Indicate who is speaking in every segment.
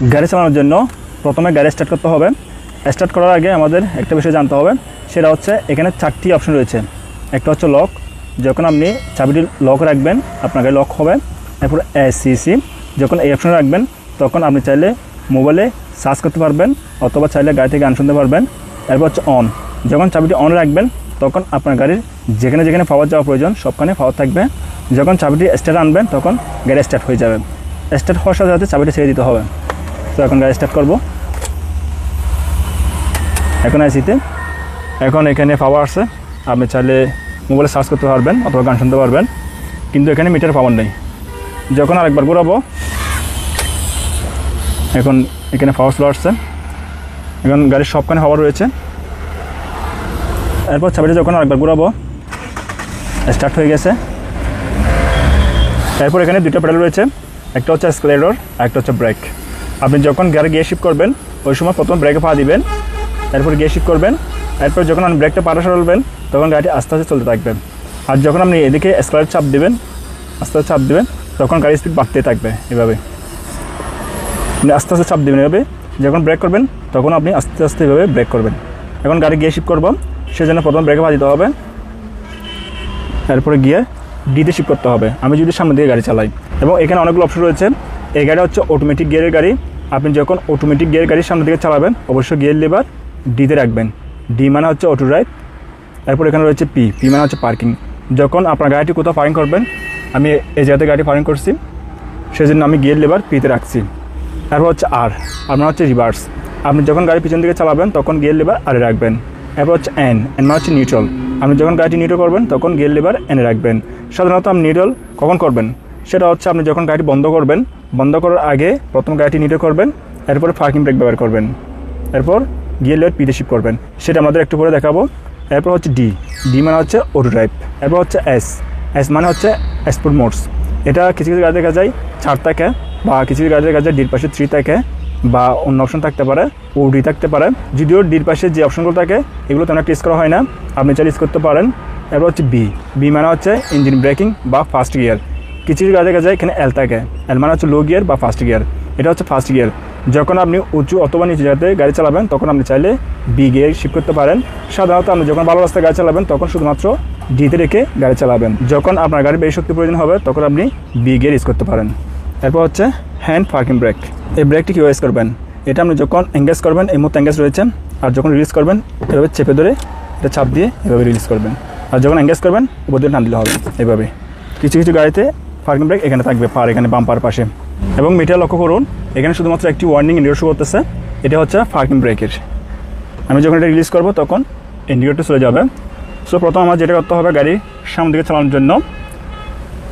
Speaker 1: গাড়ি চালানোর জন্য প্রথমে গাড়ি স্টার্ট করতে হবে। স্টার্ট করার আগে আমাদের একটা বিষয় জানতে হবে, সেটা হচ্ছে এখানে 4টি অপশন রয়েছে। একটা হচ্ছে লক, যখন আপনি চাবিটি লক রাখবেন আপনার গাড়ি লক হবে। এরপর এসিসি, যখন এই অপশনে রাখবেন তখন আপনি চাইলে মোবাইলে সার্চ করতে পারবেন অথবা চাইলে গাড়ি থেকে গান শুনতে পারবেন। এরপর হচ্ছে অন, যখন চাবিটি অন রাখবেন তখন আপনার গাড়ির যেখানে যেখানে পাওয়ার যাওয়া প্রয়োজন সবখানে পাওয়ার থাকবে। যখন চাবিটি স্টার্ট আনবেন তখন গাড়ি স্টার্ট হয়ে যাবে। স্টার্ট হওয়ার সাথে সাথে চাবিটি ছেড়ে দিতে হবে। তো এখন গাড়ি স্টার্ট করব। এখন এসিতে, এখন এখানে পাওয়ার আছে, আপনি চাইলে মোবাইলে সার্চ করতে পারবেন অথবা গান শুনতে পারবেন, কিন্তু এখানে মিটার পাওয়ার নেই। যখন আরেকবার ঘোরাবো, এখন এখানে পাওয়ার স্লো আসছে, এখন গাড়ির সবখানে পাওয়ার রয়েছে। এরপর চাবিটা যখন আরেকবার ঘোরাবো স্টার্ট হয়ে গেছে। এরপর এখানে দুটো প্যাডেল রয়েছে, একটা হচ্ছে অ্যাক্সেলারেটর আর একটা হচ্ছে ব্রেক। আপনি যখন গাড়ি গিয়ার শিফট করবেন ওই সময় প্রথম ব্রেকে পা দিবেন, এরপর গিয়ার শিফট করবেন। এরপর যখন আপনি ব্রেকটা পাটা সরাবেন তখন গাড়িটি আস্তে আস্তে চলতে থাকবে। আর যখন আপনি এদিকে অ্যাক্সেলারেটর চাপ দেবেন, আস্তে আস্তে চাপ দেবেন, তখন গাড়ির স্পিড বাড়তে থাকবে। এভাবে আপনি আস্তে আস্তে চাপ দেবেন। এভাবে যখন ব্রেক করবেন তখন আপনি আস্তে আস্তে এভাবে ব্রেক করবেন। এখন গাড়ি গিয়ার শিফট করব, সেজন্য প্রথম ব্রেকে পা দিতে হবে, এরপরে গিয়ার ডিতে শিফট করতে হবে আমি যদি সামনে দিকে গাড়ি চালাই। এবং এখানে অনেকগুলো অপশন রয়েছে। এই গাড়ি হচ্ছে অটোমেটিক গিয়ারের গাড়ি। আপনি যখন অটোমেটিক গিয়ার গাড়ির সামনের দিকে চালাবেন অবশ্যই গিয়ার লিভার ডিতে রাখবেন। ডি মানে হচ্ছে অটো ড্রাইভ। এরপর এখানে রয়েছে পি, পি মানে হচ্ছে পার্কিং। যখন আপনার গাড়িটি কোথাও পার্কিং করবেন, আমি এই জায়গাতে গাড়ি পার্কিং করছি সেজন্য আমি গিয়ার লিভার পিতে রাখছি। এরপর হচ্ছে আর, আপনার হচ্ছে রিভার্স। আপনি যখন গাড়ি পিছন দিকে চালাবেন তখন গিয়ার লিভার আরে রাখবেন। এরপর হচ্ছে এন, এন মানে হচ্ছে নিউট্রাল। আপনি যখন গাড়িটি নিউট্রাল করবেন তখন গিয়ার লিভার এনে রাখবেন। সাধারণত আপনি নিউট্রাল কখন করবেন, সেটা হচ্ছে আপনি যখন গাড়িটি বন্ধ করবেন, বন্ধ করার আগে প্রথম গাড়িটি নিউট্রাল করবেন, এরপরে পার্কিং ব্রেক ব্যবহার করবেন, এরপর গিয়ার লিভার পিতে শিফট করবেন। সেটা আমাদের একটু পরে দেখাবো। এরপর হচ্ছে ডি, ডি মানে হচ্ছে অটো ড্রাইভ। এরপর হচ্ছে এস, এস মানে হচ্ছে স্পোর্ট মোডস। এটা কিছু কিছু গাড়ি দেখা যায় 4 থাকে, বা কিছু কিছু গাড়ি দেখা যায় ডির পাশে 3 থাকে, বা অন্য অপশন থাকতে পারে, ওডি থাকতে পারে। যদিও ডির পাশে যে অপশনগুলো থাকে এগুলো তেমন টেস্ট করা হয় না, আপনি চাইলে ইউজ করতে পারেন। এরপর হচ্ছে বি, বি মানে হচ্ছে ইঞ্জিন ব্রেকিং বা ফার্স্ট গিয়ার। কিছু কিছু গাড়ি দেখা যায় এখানে এল থাকে, এল মানে হচ্ছে লো গিয়ার বা ফার্স্ট গিয়ার। এটা হচ্ছে ফার্স্ট গিয়ার। যখন আপনি উঁচু অথবা নিচু জায়গাতে গাড়ি চালাবেন তখন আপনি চাইলে বি গিয়ার শিফট করতে পারেন। সাধারণত আপনি যখন ভালো রাস্তায় গাড়ি চালাবেন তখন শুধুমাত্র ডিতে রেখে গাড়ি চালাবেন। যখন আপনার গাড়ির বেশি শক্তি প্রয়োজন হবে তখন আপনি বি গিয়ার ইউজ করতে পারেন। এরপর হচ্ছে হ্যান্ড পার্কিং ব্রেক। এই ব্রেকটি কীভাবে ইউজ করবেন, এটা আপনি যখন এঙ্গেজ করবেন, এই মুহূর্তে এঙ্গেজ রয়েছে, আর যখন রিলিজ করবেন এভাবে চেপে ধরে এটা চাপ দিয়ে এভাবে রিলিজ করবেন। আর যখন এঙ্গেজ করবেন উপর দিয়ে টান দিলে হবে। এভাবে কিছু কিছু গাড়িতে পার্কিং ব্রেক এখানে থাকবে, পার এখানে বাম্পার পাশে। এবং মিটার লক্ষ্য করুন, এখানে শুধুমাত্র একটি ওয়ার্নিং ইন্ডিকেটর শো করতেছে, এটা হচ্ছে পার্কিং ব্রেকের। আমি যখন এটা রিলিজ করব তখন ইন্ডিকেটর চলে যাবে। সো প্রথম আমার যেটা করতে হবে, গাড়ি সামনের দিকে চালানোর জন্য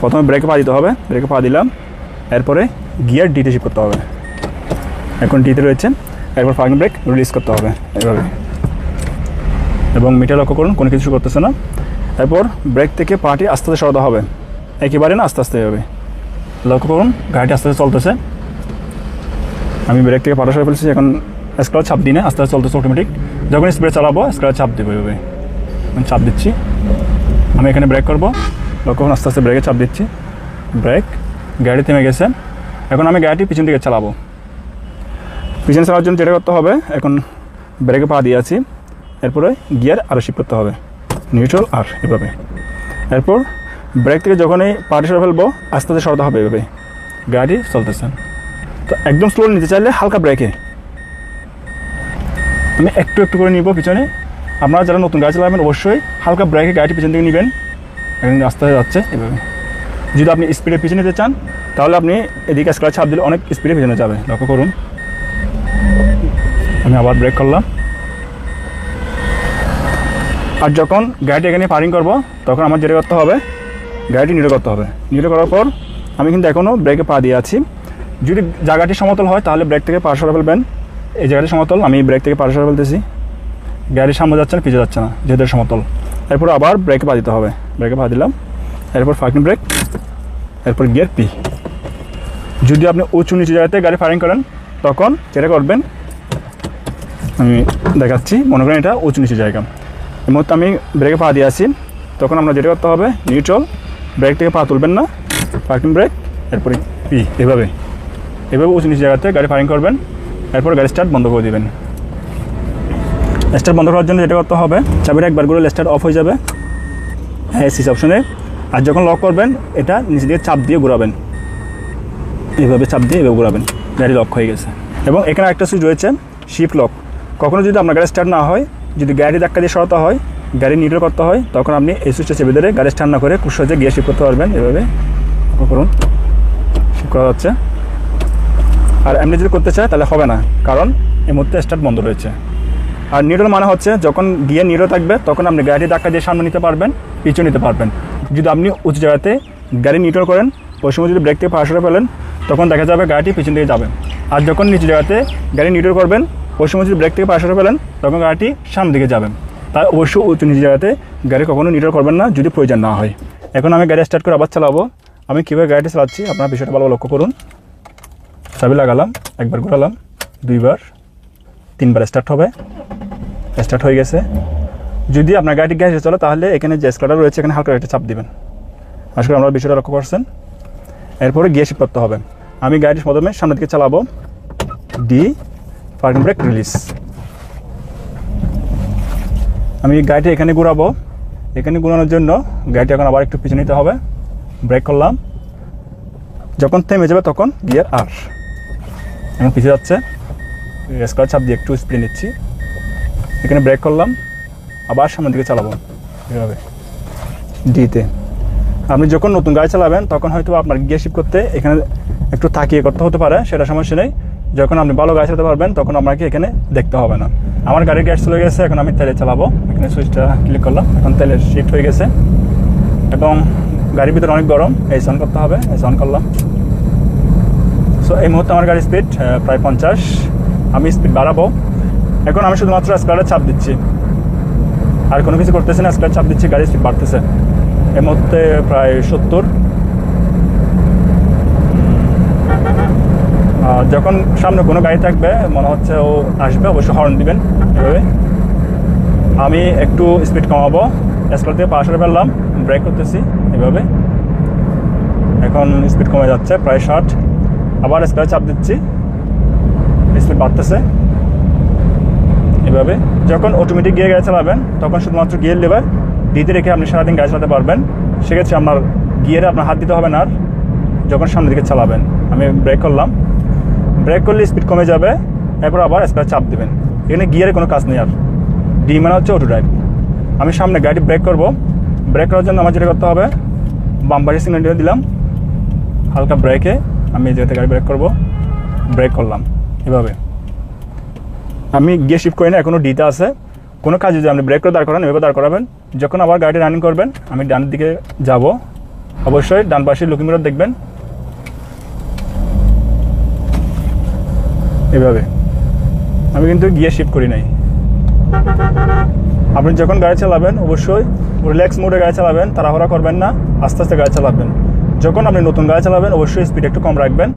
Speaker 1: প্রথমে ব্রেকে পা দিতে হবে। ব্রেকে পা দিলাম, এরপরে গিয়ার ডিতে শিফট করতে হবে। এখন ডিতে রয়েছে, এরপর পার্কিং ব্রেক রিলিজ করতে হবে এভাবে। এবং মিটার লক্ষ্য করুন কোনো কিছু করতেছে না। এরপর ব্রেক থেকে পাটি আস্তে আস্তে সরাতে হবে, একেবারে না, আস্তে আস্তে হবে। লক্ষ্য করুন গাড়িটি আস্তে আস্তে চলতেছে। আমি ব্রেক থেকে পাটা সরে ফেলছি, এখন স্ক্রাচ চাপ দিই না, আস্তে আস্তে চলতেছে অটোমেটিক। যখন স্পিডে চালাবো স্ক্রাচ চাপ দেবো এভাবে, আমি চাপ দিচ্ছি। আমি এখানে ব্রেক করবো, লক্ষ্য করুন আস্তে আস্তে ব্রেকে চাপ দিচ্ছি, ব্রেক, গাড়ি থেমে গেছে। এখন আমি গাড়িটি পিছন দিকে চালাবো। পিছনে চালানোর জন্য যেটা করতে হবে, এখন ব্রেকে পা দিয়ে আছি, এরপরে গিয়ার আরও শিফট করতে হবে, নিউট্রাল আর এভাবে। এরপর ব্রেক থেকে যখন এই পাটি সরে ফেলবো আস্তে আস্তে সরাতে হবে এভাবে, গাড়ি চলতেছে। তো একদম স্লো নিতে চাইলে হালকা ব্রেকে আমি একটু একটু করে নিব পিছনে। আপনারা যারা নতুন গাড়ি চালাবেন অবশ্যই হালকা ব্রেকে গাড়িটি পিছন থেকে নেবেন। এখন আস্তে আস্তে যাচ্ছে এভাবে। যদি আপনি স্পিডে পিছনে নিতে চান তাহলে আপনি এদিকে স্ক্রাচ চাপ দিলে অনেক স্পিডে পিছনে যাবে। লক্ষ্য করুন, আমি আবার ব্রেক করলাম। আর যখন গাড়িটি এখানে পার্কিং করব তখন আমার যেটা করতে হবে, গাড়িটি নিউট্রাল করতে হবে। নিউট্রাল করার পর আমি কিন্তু এখনও ব্রেকে পা দিয়ে আছি। যদি জায়গাটি সমতল হয় তাহলে ব্রেক থেকে পা সরে ফেলবেন। এই জায়গাটি সমতল, আমি ব্রেক থেকে পা সরে ফেলতেছি। গাড়ির সামনে যাচ্ছে না, পিছিয়ে যাচ্ছে না, যেহেতু সমতল। এরপর আবার ব্রেকে পা দিতে হবে, ব্রেকে পা দিলাম, এরপর পার্কিং ব্রেক, এরপর গিয়ার পি। যদি আপনি উঁচু নিচু জায়গাতে গাড়ি পার্কিং করেন তখন যেটা করবেন আমি দেখাচ্ছি। মনে করেন এটা উঁচু নিচু জায়গা, এই মুহূর্তে আমি ব্রেকে পা দিয়ে আসি, তখন আমরা যেটা করতে হবে নিউট্রাল, ব্রেক থেকে পা তুলবেন না, পার্কিং ব্রেক, এরপরে পি এভাবে। এভাবে উঁচু নিচু জায়গাতে গাড়ি পার্কিং করবেন, এরপর গাড়ি স্টার্ট বন্ধ করে দেবেন। স্টার্ট বন্ধ করার জন্য যেটা করতে হবে, চাবিটা একবার করে স্টার্ট অফ হয়ে যাবে হ্যাঁ সিস অপশনে। আর যখন লক করবেন এটা নিচে দিকে চাপ দিয়ে ঘোরাবেন, এইভাবে চাপ দিয়ে এভাবে ঘোরাবেন, গাড়ি লক হয়ে গেছে। এবং এখানে একটা সুইচ রয়েছে শিফট লক। কখনও যদি আপনার গাড়ি স্টার্ট না হয়, যদি গাড়ি ধাক্কা দিয়ে সরাতে হয়, গাড়ি নিউট্রাল করতে হয়, তখন আপনি এই সুইচটা চেপে ধরে গাড়ি স্টার্ট না করে খুব সহজে গিয়ে শিফট করতে পারবেন। এভাবে করুন, শিফট করা যাচ্ছে। আর এমনি যদি করতে চায় তাহলে হবে না, কারণ এই মুহূর্তে স্টার্ট বন্ধ রয়েছে। আর নিউট্রাল মানে হচ্ছে যখন গিয়ে নিউট্রাল থাকবে তখন আপনি গাড়ি ধাক্কা দিয়ে সামনে নিতে পারবেন, পিছনে নিতে পারবেন। যদি আপনি উঁচু জায়গাতে গাড়ি নিউট্রাল করেন, ওই সময় যদি ব্রেক থেকে পা সরে ফেলেন, তখন দেখা যাবে গাড়িটি পিছন দিকে যাবে। আর যখন নিচু জায়গাতে গাড়ি নিউট্রাল করবেন, ওই সময় যদি ব্রেক থেকে পা সরে ফেলেন, তখন গাড়িটি সামনের দিকে যাবে। তাই অবশ্যই উঁচু নিচু জায়গাতে গাড়ি কখনো নিউট্রাল করবেন না যদি প্রয়োজন না হয়। এখন আমি গাড়ি স্টার্ট করে আবার চালাবো। আমি কীভাবে গাড়িটি চালাচ্ছি আপনার বিষয়টা ভালো লক্ষ্য করুন। চাবি লাগালাম, একবার ঘোরালাম, দুইবার, তিনবার স্টার্ট হবে। স্টার্ট হয়ে গেছে। যদি আপনার গাড়িটি গ্যাসে চলে তাহলে এখানে যে স্কালার রয়েছে এখানে হালকা একটা চাপ দিবেন। আশা করি আমরা বিষয়টা লক্ষ্য করছেন। এরপরে গিয়ে শিফট করতে হবে। আমি গাড়িটি প্রথমে সামনের দিকে চালাবো, ডি, পার্কিং ব্রেক রিলিজ। আমি গাড়িটি এখানে ঘোরাবো। এখানে ঘোরানোর জন্য গাড়িটি এখন আবার একটু পিছনে নিতে হবে। ব্রেক করলাম, যখন থেমে যাবে তখন গিয়ার আর। এখন পিছিয়ে যাচ্ছে, স্কালার চাপ দিয়ে একটু স্পিড নিচ্ছি। এখানে ব্রেক করলাম, আবার সামনের দিকে চালাবো এভাবে ডিতে। আপনি যখন নতুন গাড়ি চালাবেন তখন হয়তো আপনার গিয়ার শিফট করতে এখানে একটু তাকিয়ে করতে হতে পারে, সেটা সমস্যা নেই। যখন আপনি ভালো গাড়ি চালাতে পারবেন তখন আপনাকে এখানে দেখতে হবে না। আমার গাড়ির গ্যাস চলে গেছে, এখন আমি তেলে চালাবো। এখানে সুইচটা ক্লিক করলাম, এখন তেলে শিফট হয়ে গেছে এবং গাড়ির ভিতরে অনেক গরম, এসি অন করতে হবে। এসি অন করলাম। সো এই মুহূর্তে আমার গাড়ির স্পিড প্রায় 50, আমি স্পিড বাড়াবো। এখন আমি শুধুমাত্র স্কালারে চাপ দিচ্ছি, আর কোনো কিছু করতেছি না। স্কালার চাপ দিচ্ছি, গাড়ির স্পিড বাড়তেছে। এই মুহূর্তে প্রায় 70। যখন সামনে কোনো গাড়ি থাকবে মনে হচ্ছে ও আসবে, অবশ্যই হর্ন দিবেন এভাবে। আমি একটু স্পিড কমাবো, স্কালার থেকে পা সরে ফেললাম, ব্রেক করতেছি এভাবে। এখন স্পিড কমে যাচ্ছে প্রায় 60। আবার স্কালার চাপ দিচ্ছি, স্পিড বাড়তেছে এভাবে। যখন অটোমেটিক গিয়ে গাড়ি চালাবেন তখন শুধুমাত্র গিয়ার লেভার ডিতে রেখে আপনি সারাদিন গাড়ি চালাতে পারবেন। সেক্ষেত্রে আপনার গিয়ারে আপনার হাত দিতে হবে না আর যখন সামনের দিকে চালাবেন। আমি ব্রেক করলাম, ব্রেক করলে স্পিড কমে যাবে, এরপর আবার স্কালার চাপ দেবেন। এখানে গিয়ারে কোনো কাজ নেই আর। ডি মানে হচ্ছে অটো ড্রাইভ। আমি সামনে গাড়ি ব্রেক করব। ব্রেক করার জন্য আমার যেটা করতে হবে, বাম্পারের সিগন্যাল দিয়ে দিলাম, হালকা ব্রেকে আমি এই জায়গাতে গাড়ি ব্রেক করব। ব্রেক করলাম এভাবে। আমি গিয়ে শিফট করি না, এখনও ডিতে আছে। কোনো কাজ যদি আপনি ব্রেক করে দাঁড় করান, এভাবে দাঁড় করাবেন। যখন আবার গাড়িটি রানিং করবেন আমি ডানের দিকে যাব, অবশ্যই ডান পাশে লুকিং মিরর দেখবেন এভাবে। আমি কিন্তু গিয়ে শিফট করি নাই। আপনি যখন গাড়ি চালাবেন অবশ্যই রিল্যাক্স মোডে গাড়ি চালাবেন, তাড়াহুড়া করবেন না, আস্তে আস্তে গাড়ি চালাবেন। যখন আপনি নতুন গাড়ি চালাবেন অবশ্যই স্পিড একটু কম রাখবেন।